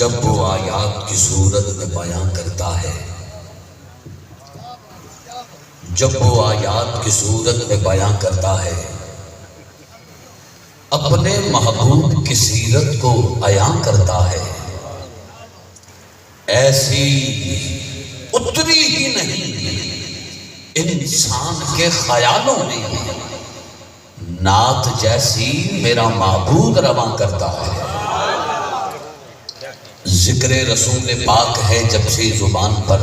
جب وہ آیات کی صورت میں بیان کرتا ہے، جب وہ آیات کی صورت میں بیان کرتا ہے، اپنے محبوب کی سیرت کو عیاں کرتا ہے، ایسی اتری ہی نہیں انسان کے خیالوں میں نعت جیسی میرا معبود رواں کرتا ہے۔ ذکر رسول پاک ہے جب سے زبان پر،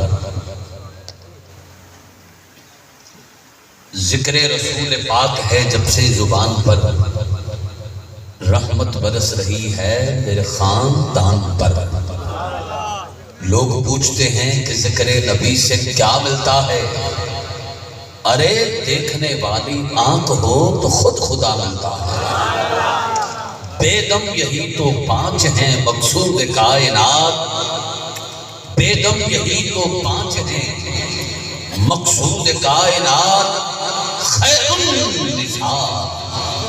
ذکر رسول پاک ہے جب سے زبان پر، رحمت برس رہی ہے میرے خاندان پر۔ لوگ پوچھتے ہیں کہ ذکر نبی سے کیا ملتا ہے؟ ارے دیکھنے والی آنکھ ہو تو خود خدا ملتا ہے۔ بے دم یہی تو 5 ہیں مقصود کائنات، بے دم یہی تو 5 ہیں مقصود کائنات، خیر النساء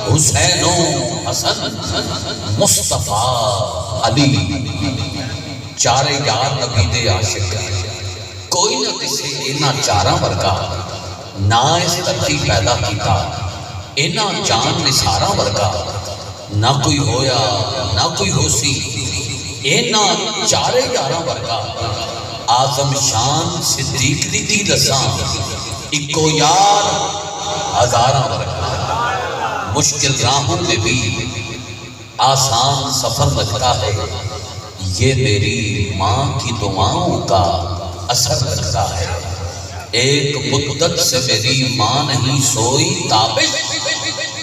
حسین و حسن مصطفیٰ علی۔ چارے یار نبی دے عاشق، کوئی نہ کسے اینا چاراں ورگا، نہ اس ترقی پیدا کیتا اینا جان نثاراں ورگا، نہ کوئی ہویا نہ کوئی ہو سی اینا چارے یاراں ورگا۔ آزم شان صدیق دی دساں، اکو یار ہزاراں ورگا۔ مشکل راہوں میں بھی آسان سفر لگتا ہے، یہ میری ماں کی دعاؤں کا اثر لگتا ہے۔ ایک مدت سے میری ماں نہیں سوئی تابش،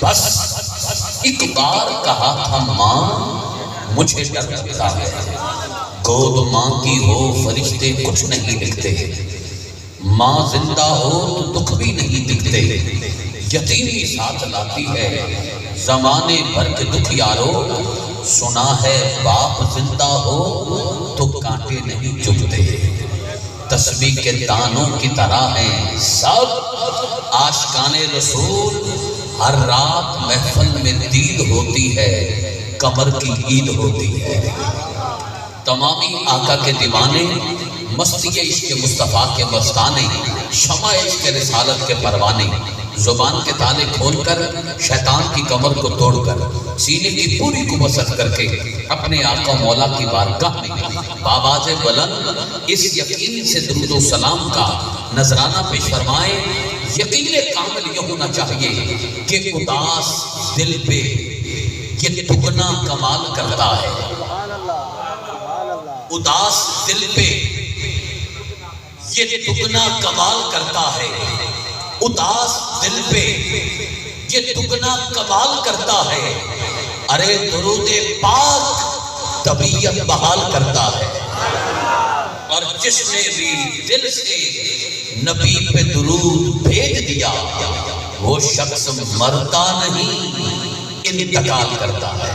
بس ایک بار کہا تھا ماں مجھے ڈر لگتا ہے۔ گود ماں کی ہو فرشتے کچھ نہیں لکھتے، ماں زندہ ہو تو دکھ بھی نہیں دکھتے۔ یتیمی ساتھ لاتی ہے زمانے بھر کے دکھ یارو، سنا ہے باپ زندہ ہو تو کانٹے نہیں چبھتے۔ تسبیح کے دانوں کی طرح ہیں سب عاشقان رسول، ہر رات محفل میں دید ہوتی ہے، قمر کی عید ہوتی ہے۔ تمامی آقا کے دیوانے، مستی عشق مصطفیٰ کے مستانے، شمع عشق رسالت کے پروانے، زبان کے تالے کھول کر شیطان کی کمر کو توڑ کر سینے کی پوری کو وسعت کر کے اپنے آقا مولا کی بارگاہ میں بآواز بلند اس یقین سے درود و سلام کا نذرانہ پیش فرمائیں۔ یقین کامل یہ ہونا چاہیے کہ اداس دل پہ یہ دگنا کمال کرتا ہے، اداس دل پہ یہ دگنا کمال کرتا ہے، اداس دل پہ یہ دگنا کمال کرتا ہے۔ ارے درود پاک طبیعت بحال کرتا ہے، اور جس نے بھی دل سے نبی پہ درود بھیج دیا وہ شخص مرتا نہیں انتقال کرتا ہے۔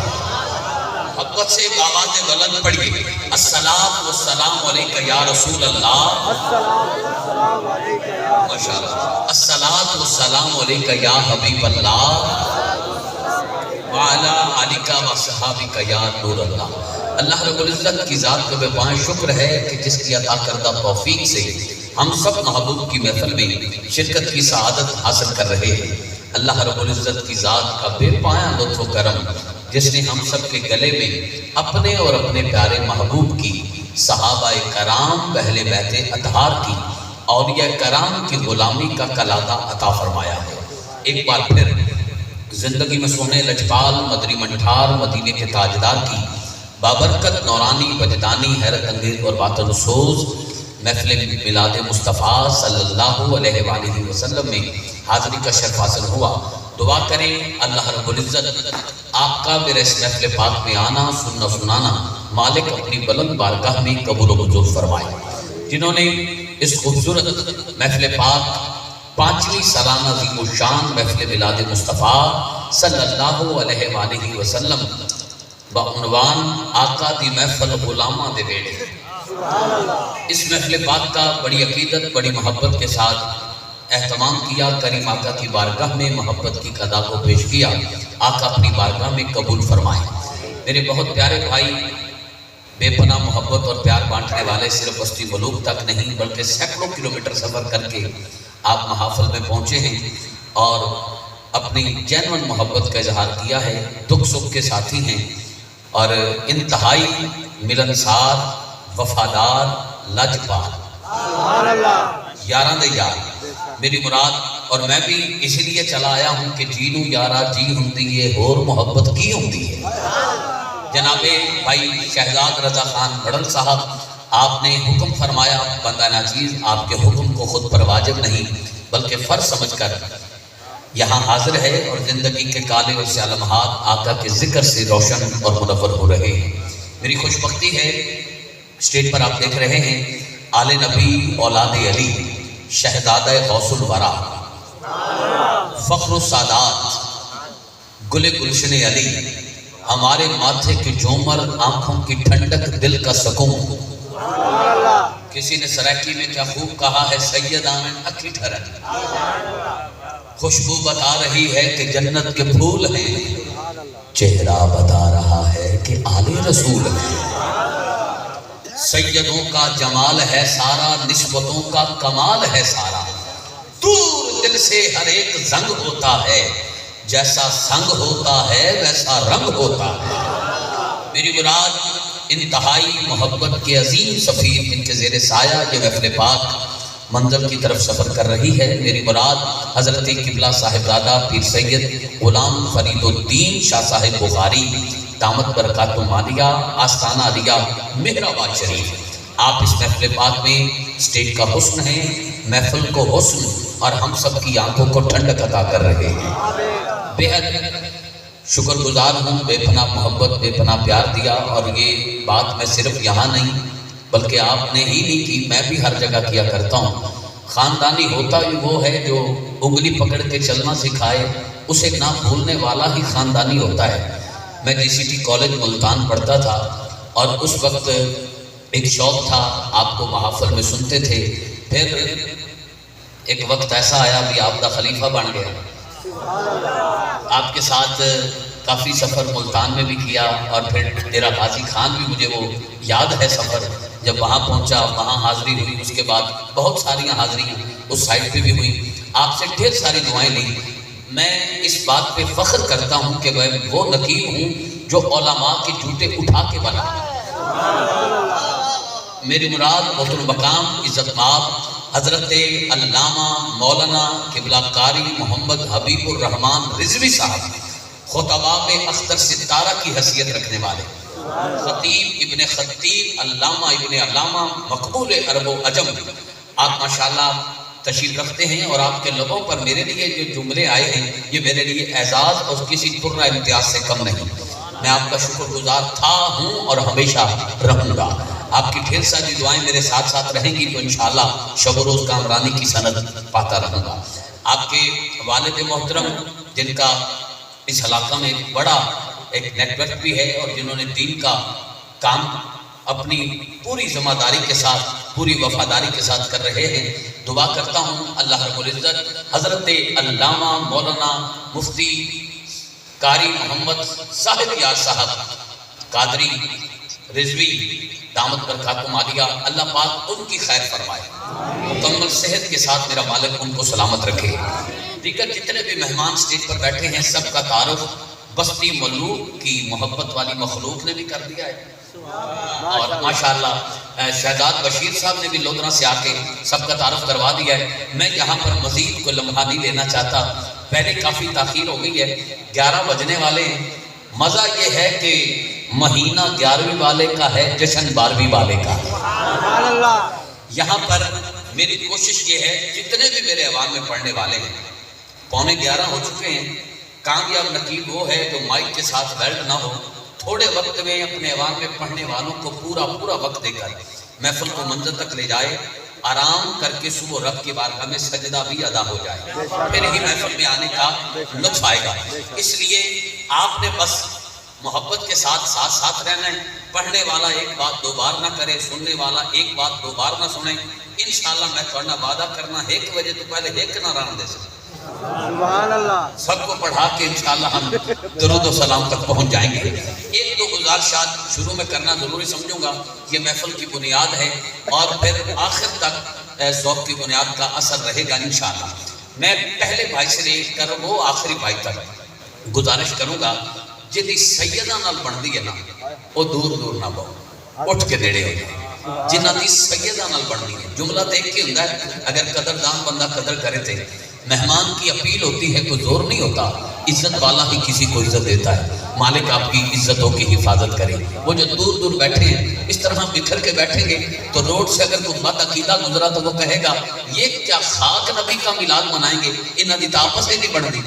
محبت سے آواز بلند پڑھیے، الصلاۃ والسلام علیکہ یا رسول اللہ، الصلاۃ والسلام علیکہ یا حبیب اللہ، وعلی آلکہ وصحابکہ یا نور اللہ۔ اللہ رب العزت کی ذات کا بے پناہ شکر ہے کہ جس کی عطا کردہ توفیق سے ہم سب محبوب کی محفل میں شرکت کی سعادت حاصل کر رہے ہیں۔ اللہ رب العزت کی ذات کا بے پایاں لطف و کرم جس نے ہم سب کے گلے میں اپنے اور اپنے پیارے محبوب کی، صحابہ کرام، اہل بیت اطہار کی، اولیاء کرام کی غلامی کا کلادہ عطا فرمایا ہے۔ ایک بار پھر زندگی میں سونے لجپال مدری منٹھار مدینے کے تاجدار کی بابرکت نورانی وجدانی حیرت انگیز اور باطن سوز محفل میلاد مصطفیٰ صلی اللہ علیہ وآلہ وسلم میں حاضری کا شرف حاصل ہوا۔ دعا کریں اللہ رب العزت آپ کا میرے اس محفل پاک میں آنا سننا سنانا مالک اپنی بلند بارگاہ میں قبول و منظور فرمائے۔ جنہوں نے اس خوبصورت محفل پاک 5ویں سالانہ عظیم الشان محفل میلاد مصطفیٰ صلی اللہ علیہ وآلہ وسلم بعنوان آقا دی محفل غلاماں دے بیڑے، اس محفل پاک کا بڑی عقیدت بڑی محبت کے ساتھ اہتمام کیا، کریم آقا کی بارگاہ میں محبت کی قضا کو پیش کیا۔ آقا اپنی بارگاہ میں قبول فرمائے۔ میرے بہت پیارے بھائی بے پناہ محبت اور پیار بانٹنے والے صرف بستی ملوک تک نہیں بلکہ سینکڑوں کلومیٹر سفر کر کے آپ محافل میں پہنچے ہیں اور اپنی جینون محبت کا اظہار کیا ہے، دکھ سکھ کے ساتھی ہیں اور انتہائی ملنسار، وفادار، لاجواب، یاراں دے یار میری مراد۔ اور میں بھی اسی لیے چلا آیا ہوں کہ جینو یارا جی ہوندی ہے اور محبت کی ہوندی ہے۔ جناب بھائی شہزاد رضا خان بڑھل صاحب، آپ نے حکم فرمایا، بندہ ناچیز آپ کے حکم کو خود پر واجب نہیں بلکہ فرض سمجھ کر یہاں حاضر ہے اور زندگی کے کالے اور سیاہ لمحات آقا کے ذکر سے روشن اور منور ہو رہے ہیں۔ میری خوش بختی ہے، اسٹیج پر آپ دیکھ رہے ہیں آل نبی اولاد علی، شہزادہ غوث الورا، فخر السادات، گل گلشن علی، ہمارے ماتھے کی جومر، آنکھوں کی ٹھنڈک، دل کا سکون۔ کسی نے سرائکی میں کیا خوب کہا ہے، سید آمن اکھی ٹھرن، خوشبو بتا رہی ہے کہ جنت کے پھول ہیں، چہرہ بتا رہا ہے کہ آل رسول ہیں۔ سیدوں کا جمال ہے سارا، نسبتوں کا کمال ہے سارا، دور دل سے ہر ایک زنگ ہوتا ہے، جیسا سنگ ہوتا ہے ویسا رنگ ہوتا ہے۔ میری مراد انتہائی محبت کے عظیم سفیر جن کے زیر سایہ یہ محفل پاک منزل کی طرف سفر کر رہی ہے، میری مراد حضرت قبلہ صاحبزادہ پیر سید غلام فرید الدین شاہ صاحب بخاری دامت برکات مالیہ آستانہ علیہ مہرآباد شریف۔ آپ اس محفل پاک میں اسٹیج کا حسن ہے، محفل کو حسن اور ہم سب کی آنکھوں کو ٹھنڈک عطا کر رہے ہیں۔ بے حد شکر گزار ہوں، بے پناہ محبت، بے پناہ پیار دیا، اور یہ بات میں صرف یہاں نہیں بلکہ آپ نے ہی نہیں کی، میں بھی ہر جگہ کیا کرتا ہوں۔ خاندانی ہوتا ہی وہ ہے جو انگلی پکڑ کے چلنا سکھائے، اسے نہ بھولنے والا ہی خاندانی ہوتا ہے۔ میں جی سی ٹی کالج ملتان پڑھتا تھا اور اس وقت ایک شوق تھا، آپ کو محافل میں سنتے تھے، پھر ایک وقت ایسا آیا بھی آپ کا خلیفہ بن گیا، آپ کے ساتھ کافی سفر ملتان میں بھی کیا، اور پھر ڈیرہ غازی خان بھی مجھے وہ یاد ہے سفر، جب وہاں پہنچا وہاں حاضری ہوئی، اس کے بعد بہت ساریاں حاضری اس سائٹ پہ بھی ہوئی، آپ سے ڈھیر ساری دعائیں لیں۔ میں اس بات پہ فخر کرتا ہوں کہ میں وہ نقیب ہوں جو علماء کے جوتے اٹھا کے بنا۔ میری مراد محترم مقام عزت مآب حضرت علامہ مولانا قبلہ قاری محمد حبیب الرحمن رضوی صاحب، خطباء میں اختر ستارہ کی حیثیت رکھنے والے، خطیب ابن خطیب، علامہ ابن علامہ، مقبول عرب و عجم، آپ ماشاءاللہ تشریف رکھتے ہیں، اور آپ کے لبوں پر میرے لیے جو جملے آئے ہیں یہ میرے لیے اعزاز اور کسی طرح امتیاز سے کم نہیں۔ میں آپ کا شکر گزار تھا، ہوں اور ہمیشہ رہوں گا۔ آپ کی ڈھیر ساری دعائیں میرے ساتھ ساتھ رہیں گی تو انشاءاللہ شب و روز کامرانی کی سند پاتا رہوں گا۔ آپ کے والد محترم جن کا اس علاقہ میں بڑا ایک نیٹ ورک بھی ہے اور جنہوں نے دین کا کام اپنی پوری ذمہ داری کے ساتھ، پوری وفاداری کے ساتھ کر رہے ہیں، دعا کرتا ہوں اللہ رب العزت حضرت علامہ مولانا مفتی قاری محمد صاحب یار صاحب قادری رضوی دامت برکات مالیہ، اللہ پاک ان کی خیر فرمائے، مکمل صحت کے ساتھ میرا مالک ان کو سلامت رکھے۔ دیگر جتنے بھی مہمان اسٹیج پر بیٹھے ہیں سب کا تعارف بستی ملوک کی محبت والی مخلوق نے بھی کر دیا ہے، اور ماشاءاللہ شہزاد بشیر صاحب نے بھی لودھرا سے آ کے سب کا تعارف کروا دیا ہے۔ میں یہاں پر مزید کوئی لمحہ نہیں لینا چاہتا، پہلے کافی تاخیر ہو گئی ہے، 11 بجنے والے ہیں۔ مزہ یہ ہے کہ مہینہ 11ویں والے کا ہے، جشن 12ویں والے کا ہے۔ یہاں پر میری کوشش یہ ہے جتنے بھی میرے عوام میں پڑھنے والے ہیں، 11:15 ہو چکے ہیں، کامیاب نقیب وہ ہے جو مائک کے ساتھ بیلٹ نہ ہو، تھوڑے وقت میں اپنے عوام میں پڑھنے والوں کو پورا وقت دے کر محفل کو منزل تک لے جائے، آرام کر کے صبح رب کی بارگاہ میں سجدہ بھی ادا ہو جائے، پھر ہی محفل میں آنے کا لطف آئے گا۔ اس لیے آپ نے بس محبت کے ساتھ رہنا ہے، پڑھنے والا ایک بات 2 بار نہ کرے، سننے والا ایک بات 2 بار نہ سنے۔ انشاءاللہ میں تھوڑا وعدہ کرنا 1 بجے تو پہلے ایک نہ ران دے سکتا، سبحان اللہ. سب کو پڑھا کے انشاءاللہ ہم درود و سلام تک پہنچ جائیں گے. ایک دو گزارشات شروع میں کرنا ضروری سمجھوں گا، یہ محفل کی بنیاد ہے اور پھر آخر تک ذوق کی بنیاد کا اثر رہے گا انشاءاللہ. میں پہلے بھائی سے لے کر وہ آخری بھائی تک گزارش کروں گا، جدی سیدہ نال بندی ہے نا وہ دور دور نہ بہو، اٹھ کے نیڑے ہو جائے. جنہ دی سیدہ نال بندی ہے، جملہ تو ایک ہی ہوتا ہے، اگر قدردان بندہ قدر کرے تھے. مہمان کی اپیل ہوتی ہے، کوئی زور نہیں ہوتا، عزت والا ہی کسی کو عزت دیتا ہے. مالک آپ کی عزتوں کی حفاظت کرے. وہ جو دور دور بیٹھے ہیں اس طرح بکھر کے بیٹھیں گے تو روڈ سے اگر کوئی بد عقیدہ گزرا تو وہ کہے گا یہ کیا خاک نبی کا میلاد منائیں گے، انہاں دی آپس ہی نہیں بڑھتی.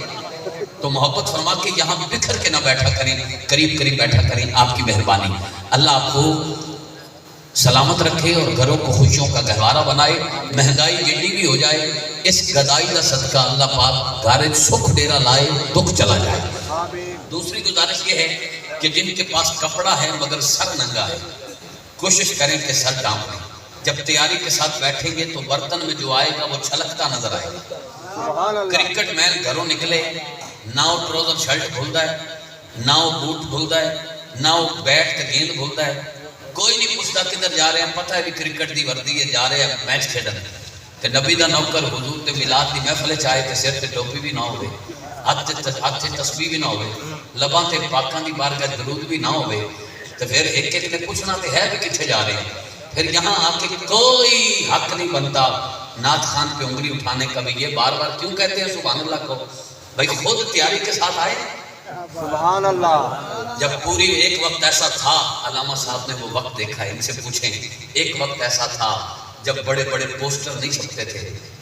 تو محبت فرما کے یہاں بکھر کے نہ بیٹھا کریں، قریب قریب بیٹھا کریں. آپ کی مہربانی. اللہ آپ کو سلامت رکھے اور گھروں کو خوشیوں کا گہوارہ بنائے. مہنگائی جتنی بھی ہو جائے، اس گدائی کا صدقہ اللہ پاک گھر سکھ ڈیرا لائے، دکھ چلا جائے. دوسری گزارش یہ ہے کہ جن کے پاس کپڑا ہے مگر سر ننگا ہے، کوشش کریں کہ سر ڈانپ لیں. جب تیاری کے ساتھ بیٹھیں گے تو برتن میں جو آئے گا وہ چھلکتا نظر آئے گا. کرکٹ مین گھروں نکلے، نہ وہ ٹروزر شرٹ بھولتا ہے، نہ وہ بوٹ بھولتا ہے، نہ وہ بیٹ کے گیند بھولتا ہے. کوئی نہیں پوچھتا کدھر جا رہے ہیں، پتہ ہے بھی کرکٹ دی وردی ہے، جا رہے ہیں میچ کھیڈن. کہ نبی دا نوکر حضور تے میلاد دی محفل چاہے تے سر تے ٹوپی بھی نہ ہوئے، ہاتھ تے تسبیح بھی نہ ہوئے، لباں تے پاکاں دی بارگاہ درود بھی نہ ہوئے، تو پھر ایک ایک نے پوچھنا تے ہے بھی کتھے جا رہے ہیں. پھر یہاں آ کے کوئی حق نہیں بنتا نعت خان پہ انگلی اٹھانے کا. بھی یہ بار بار کیوں کہتے ہیں سبحان اللہ کو؟ بھائی خود تیاری کے ساتھ آئے. سبحان اللہ. جب پوری ایک وقت ایسا تھا، علامہ صاحب نے وہ وقت دیکھا ہے، ان سے پوچھیں. ایک وقت ایسا تھا جب بڑے بڑے پوسٹر نہیں چھپتے تھے،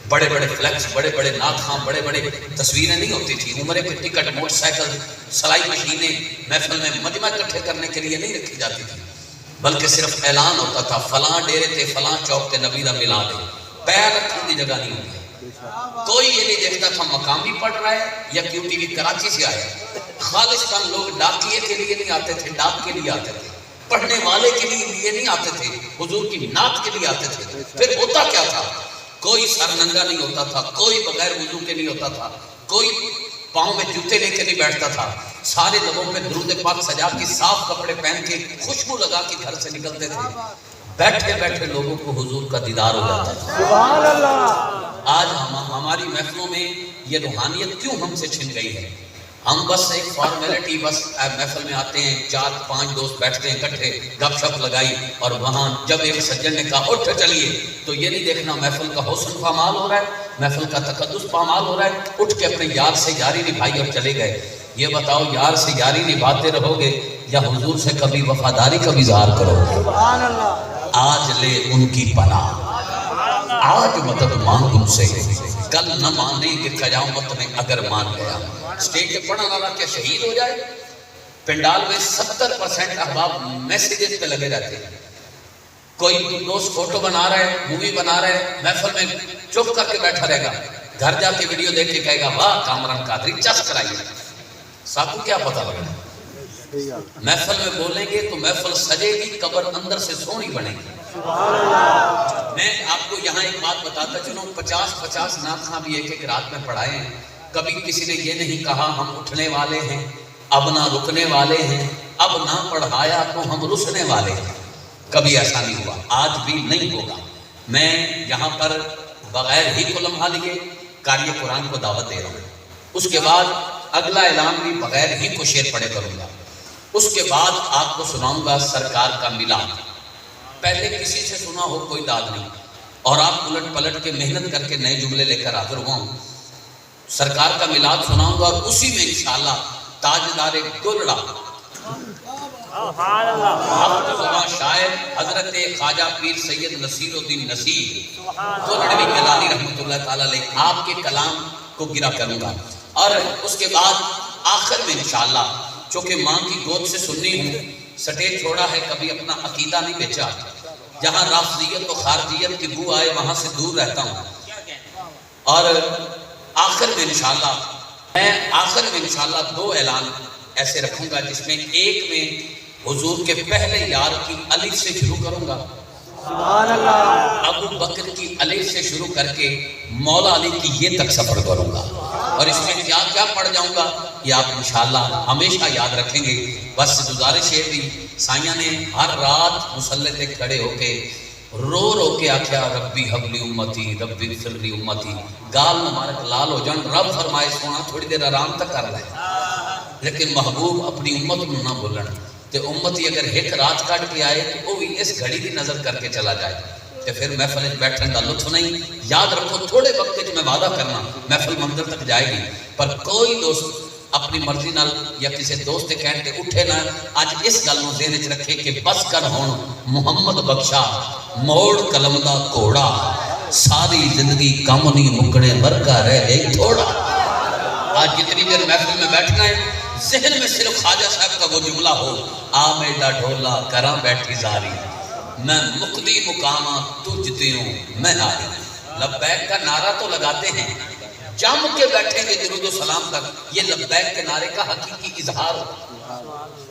بڑے بڑے فلیکس، بڑے بڑے نعت خاں، بڑے بڑے تصویریں نہیں ہوتی تھی. عمرے کے ٹکٹ، موٹر سائیکل، سلائی مشینیں محفل میں مجمع اکٹھے کرنے کے لیے نہیں رکھی جاتی تھی، بلکہ صرف اعلان ہوتا تھا فلاں ڈیرے تے فلاں چوک تے نبی دا میلاد ہے. پیر رکھنے کی جگہ نہیں ہوتی. کوئی یہ نہیں دیکھتا تھا مقامی پڑھ رہا ہے یا کیوں ٹی وی کراچی سے آیا. خالصتاً لوگ ڈاکیے کے لیے نہیں آتے تھے، ڈاک کے لیے آتے تھے. پڑھنے والے کے لیے نہیں آتے تھے، حضور کی نعت کے لیے آتے تھے. پھر ہوتا کیا تھا؟ کوئی سر ننگا نہیں ہوتا تھا، کوئی بغیر وضو کے نہیں ہوتا تھا، کوئی پاؤں میں جوتے لے کے نہیں بیٹھتا تھا. سارے لبوں پہ درود پاک سجا کے، صاف کپڑے پہن کے، خوشبو لگا کے گھر سے نکلتے تھے. بیٹھے بیٹھے لوگوں کو حضور کا دیدار ہو جاتا تھا. سبحان اللہ. آج ہماری محفلوں میں یہ روحانیت کیوں ہم سے چھن گئی ہے؟ ہم بس ایک فارمیلٹی، بس محفل میں آتے ہیں، 4-5 دوست بیٹھتے ہیں اکٹھے، گپ شپ لگائی، اور وہاں جب ایک سجن نے کہا اٹھ چلیے تو یہ نہیں دیکھنا محفل کا حسن پامال ہو رہا ہے، محفل کا تقدس پامال ہو رہا ہے. اٹھ کے اپنے یار سے یاری نبھائی اور چلے گئے. یہ بتاؤ یار سے یاری نبھاتے رہو گے یا حضور سے کبھی وفاداری کا اظہار کرو گے؟ سبحان اللہ. آج لے ان کی پناہ، آج مدد مانگ ان سے، کل نہ مانے کہ قیامت میں اگر مان گیا. اسٹیج پہ پڑھنے والا کیا شہید ہو جائے؟ پنڈال میں 70% احباب میسیجز پہ لگے رہتے ہیں. کوئی دوست فوٹو بنا رہا ہے، مووی بنا رہا ہے، محفل میں چپ کر کے بیٹھا رہے گا، گھر جا کے ویڈیو دیکھ کے کہے گا واہ کامران قادری چس کرائیے. صاحب کو کیا پتہ لگا؟ محفل میں بولیں گے تو محفل سجے گی، قبر اندر سے سونی بنے گی. میں آپ کو یہاں ایک بات بتاتا چلوں، 50 نعت خاں بھی ایک رات میں پڑھائے ہیں. کبھی کسی نے یہ نہیں کہا ہم اٹھنے والے ہیں، اب نہ رکنے والے ہیں، اب نہ پڑھایا تو ہم رسنے والے ہیں. کبھی ایسا نہیں ہوا، آج بھی نہیں ہوگا. میں یہاں پر بغیر ہی کو لمحہ لیے قاری قرآن کو دعوت دے رہا ہوں. اس کے بعد اگلا اعلان بھی بغیر ہی کو شعر پڑھے کروں گا. اس کے بعد آپ کو سناؤں گا سرکار کا میلاد. پہلے کسی سے سنا ہو کوئی داد نہیں، اور آپ الٹ پلٹ کے محنت کر کے نئے جملے لے کر حاضر ہوا ہوں. سرکار کا میلاد سناؤں گا اور اسی میں انشاءاللہ تاجدار گلڑا حق زباں شاعر حضرت خواجہ پیر سید نصیر الدین نصیر گلڑوی گیلانی رحمۃ اللہ تعالی علیہ، آپ کے کلام کو گرا کروں گا. اور اس کے بعد آخر میں انشاءاللہ، چونکہ ماں کی گود سے سننی ہوں، سٹیج چھوڑا ہے، کبھی اپنا عقیدہ نہیں بیچا. جہاں رافضیت و خارجیت کی بو آئے وہاں سے دور رہتا ہوں. اور آخر میں انشاءاللہ 2 اعلان ایسے رکھوں گا، جس میں ایک میں حضور کے پہلے یار کی الف سے شروع کروں گا، سبحان اللہ ابو بکر کی الف سے شروع کر کے مولا علی کی یہ تک سفر کروں گا، اور اس میں کیا کیا پڑھ جاؤں گا یہ آپ انشاءاللہ ہمیشہ یاد رکھیں گے۔ بس گزارش ہے بھی سائیاں نے ہر رات مصلی تے کھڑے ہو کے رو رو کے آکھیا ربی حبلی امتی ربی اغفرلی امتی، گال مبارک لال ہو جان، رب فرمائے سونا تھوڑی دیر آرام تک کر لیں، لیکن محبوب اپنی امت نو نہ بولن تے امتی اگر ایک رات کٹ کے آئے تو وہ بھی اس گھڑی کی نظر کر کے چلا جائے تے پھر محفل بیٹھنے کا لطف نہیں۔ یاد رکھو تھوڑے وقت میں وعدہ کرنا محفل منزل تک جائے گی، پر کوئی دوست اپنی مرضی نال یا کسی دوست کے کہنے تے اٹھے نہ، آج اس گل نو ذہن وچ رکھے کہ بس کر ہون محمد بخشا موڑ قلم دا گھوڑا، ساری زندگی کم نہیں مکنے ورگا رہ گئی تھوڑا۔ آج جتنی دیر محفل میں بیٹھنا ہے ذہن میں صرف خواجہ صاحب کا وہ جملہ ہو، آ میڈا ڈھولا کراں بیٹھی زاری، میں مقدی مقامہ تجھتے ہوں میں ہاری۔ لبیک کا نعرہ تو لگاتے ہیں، جم کے بیٹھیں گے درود و سلام تک، یہ لبیک کے نعرے کا حقیقی اظہار ہو۔